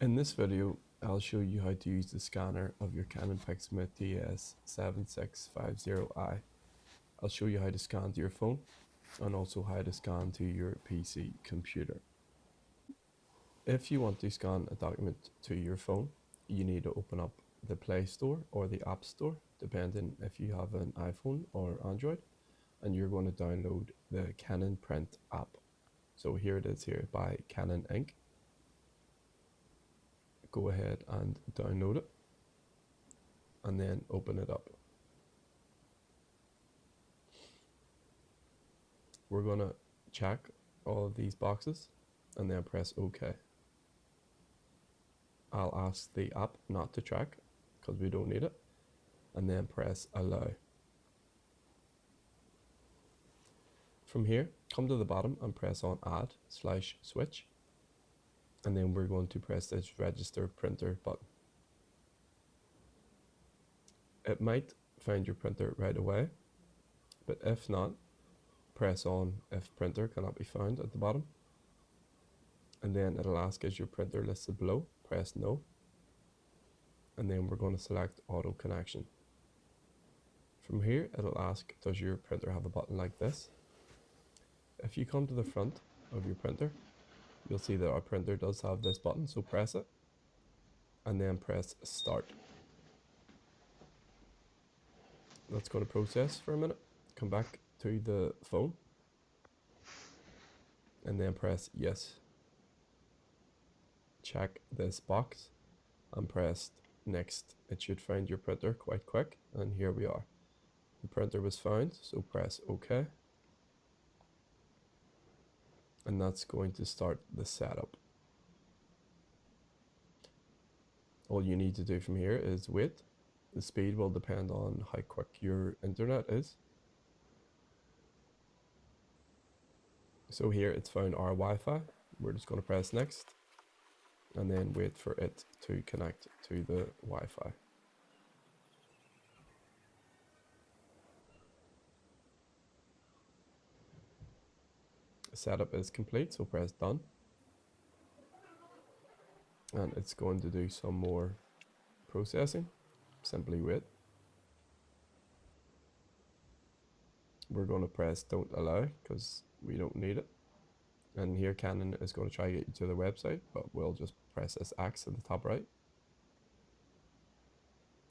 In this video, I'll show you how to use the scanner of your Canon Pixma TS7650i. I'll show you how to scan to your phone and also how to scan to your PC computer. If you want to scan a document to your phone, you need to open up the Play Store or the App Store, depending if you have an iPhone or Android, and you're going to download the Canon Print app. So here it is here by Canon Inc. Go ahead and download it and then open it up. We're going to check all of these boxes and then press OK. I'll ask the app not to track because we don't need it, and then press allow. From here, come to the bottom and press on add/switch, and then we're going to press this register printer button. It might find your printer right away, but if not, press on if printer cannot be found at the bottom, and then it'll ask is your printer listed below. Press no, and then we're going to select auto connection. From here, it'll ask does your printer have a button like this. If you come to the front of your printer, you'll see that our printer does have this button, so press it and then press start. Let's go to process for a minute. Come back to the phone and then press yes. Check this box and press next. It should find your printer quite quick, and here we are. The printer was found, so press OK. And that's going to start the setup. All you need to do from here is wait. The speed will depend on how quick your internet is. So here it's found our Wi-Fi. We're just going to press next and then wait for it to connect to the Wi-Fi. The setup is complete, so press done. And it's going to do some more processing. Simply wait. We're going to press don't allow because we don't need it. And here Canon is going to try to get you to the website, but we'll just press this X at the top right.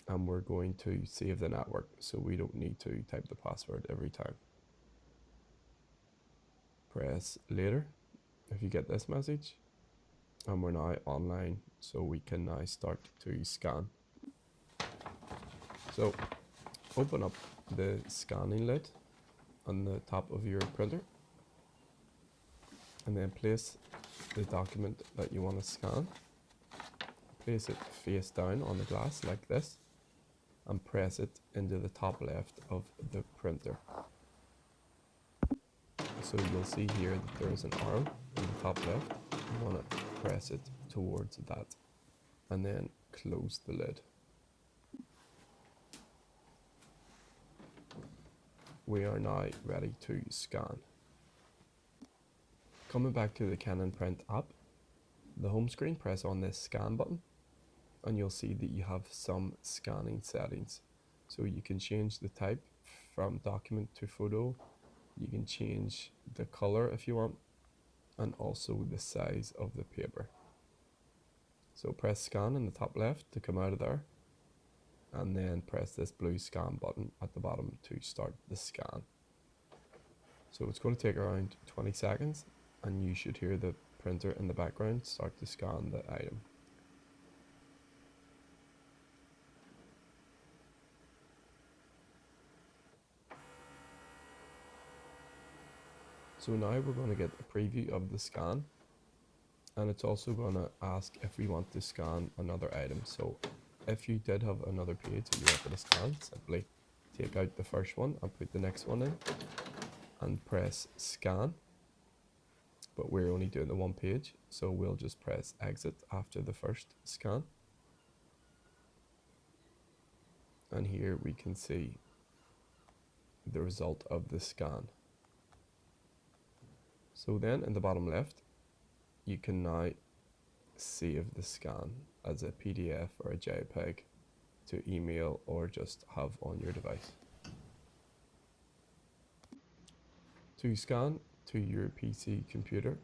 And we're going to save the network, so we don't need to type the password every time. Press later if you get this message. And we're now online, so we can now start to scan. So open up the scanning lid on the top of your printer and then place the document that you want to scan. Place it face down on the glass like this and press it into the top left of the printer. So you'll see here that there is an arrow in the top left. You want to press it towards that and then close the lid. We are now ready to scan. Coming back to the Canon Print app, the home screen, press on this scan button and you'll see that you have some scanning settings. So you can change the type from document to photo, you can change the color if you want, and also the size of the paper. So press scan in the top left to come out of there, and then press this blue scan button at the bottom to start the scan. So it's going to take around 20 seconds and you should hear the printer in the background start to scan the item. So now we're going to get a preview of the scan, and it's also going to ask if we want to scan another item. So if you did have another page that you wanted to scan, simply take out the first one and put the next one in and press scan. But we're only doing the one page, so we'll just press exit after the first scan. And here we can see the result of the scan. So then in the bottom left, you can now save the scan as a PDF or a JPEG to email or just have on your device. To scan to your PC computer,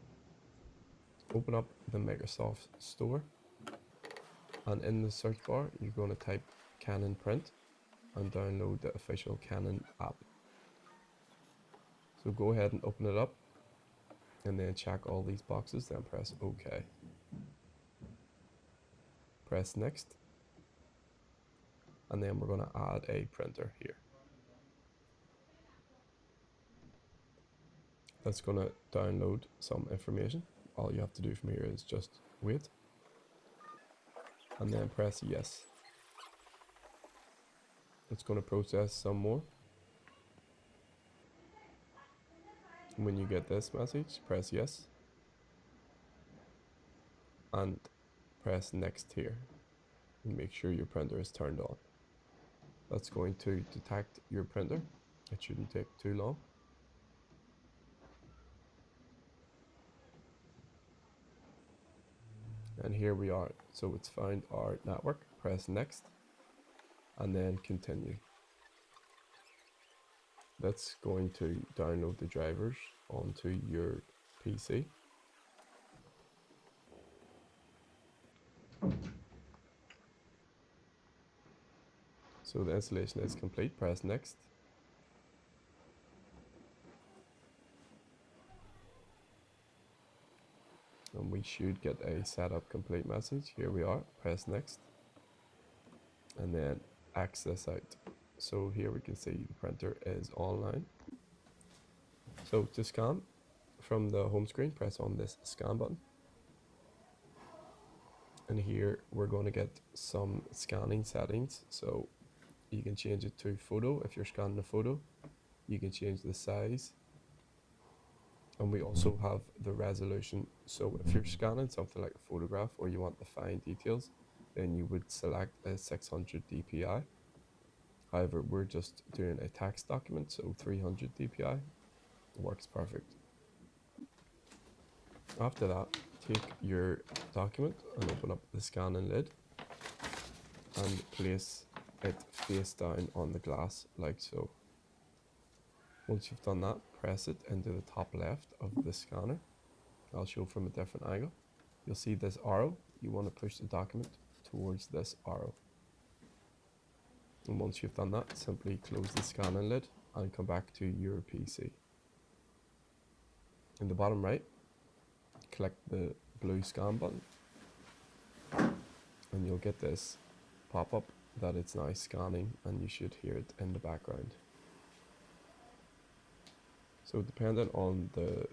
open up the Microsoft Store, and in the search bar you're going to type Canon Print and download the official Canon app. So go ahead and open it up and then check all these boxes, then press OK. Press next, and then we're going to add a printer here. That's going to download some information. All you have to do from here is just wait and then press yes. It's going to process some more. When you get this message, press yes and press next here and make sure your printer is turned on. That's going to detect your printer. It shouldn't take too long. And here we are. So it's found our network. Press next and then continue. That's going to download the drivers onto your PC. So the installation is complete. Press next. And we should get a setup complete message. Here we are. Press next. And then access out. So here we can see the printer is online. So to scan from the home screen, press on this scan button. And here we're going to get some scanning settings. So you can change it to photo if you're scanning a photo. You can change the size. And we also have the resolution. So if you're scanning something like a photograph or you want the fine details, then you would select a 600 dpi. However, we're just doing a text document, so 300 dpi works perfect. After that, take your document and open up the scanning lid and place it face down on the glass like so. Once you've done that, press it into the top left of the scanner. I'll show from a different angle. You'll see this arrow. You want to push the document towards this arrow. And once you've done that, simply close the scanning lid and come back to your PC. In the bottom right, click the blue scan button and you'll get this pop-up that it's now scanning, and you should hear it in the background. So depending on the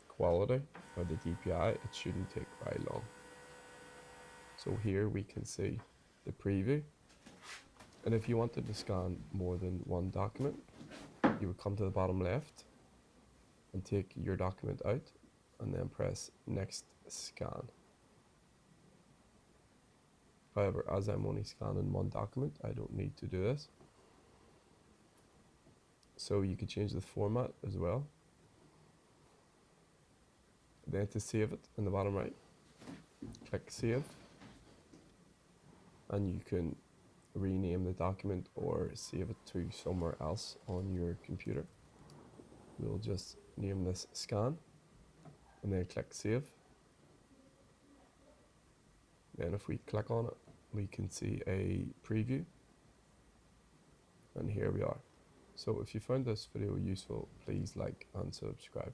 quality or the DPI, it shouldn't take very long. So here we can see the preview, and if you wanted to scan more than one document, you would come to the bottom left and take your document out and then press next scan. However, as I'm only scanning one document, I don't need to do this. So you can change the format as well. Then to save it in the bottom right, click save, and you can rename the document or save it to somewhere else on your computer. We'll just name this scan and then click save. Then if we click on it, we can see a preview, and here we are. So if you found this video useful, please like and subscribe.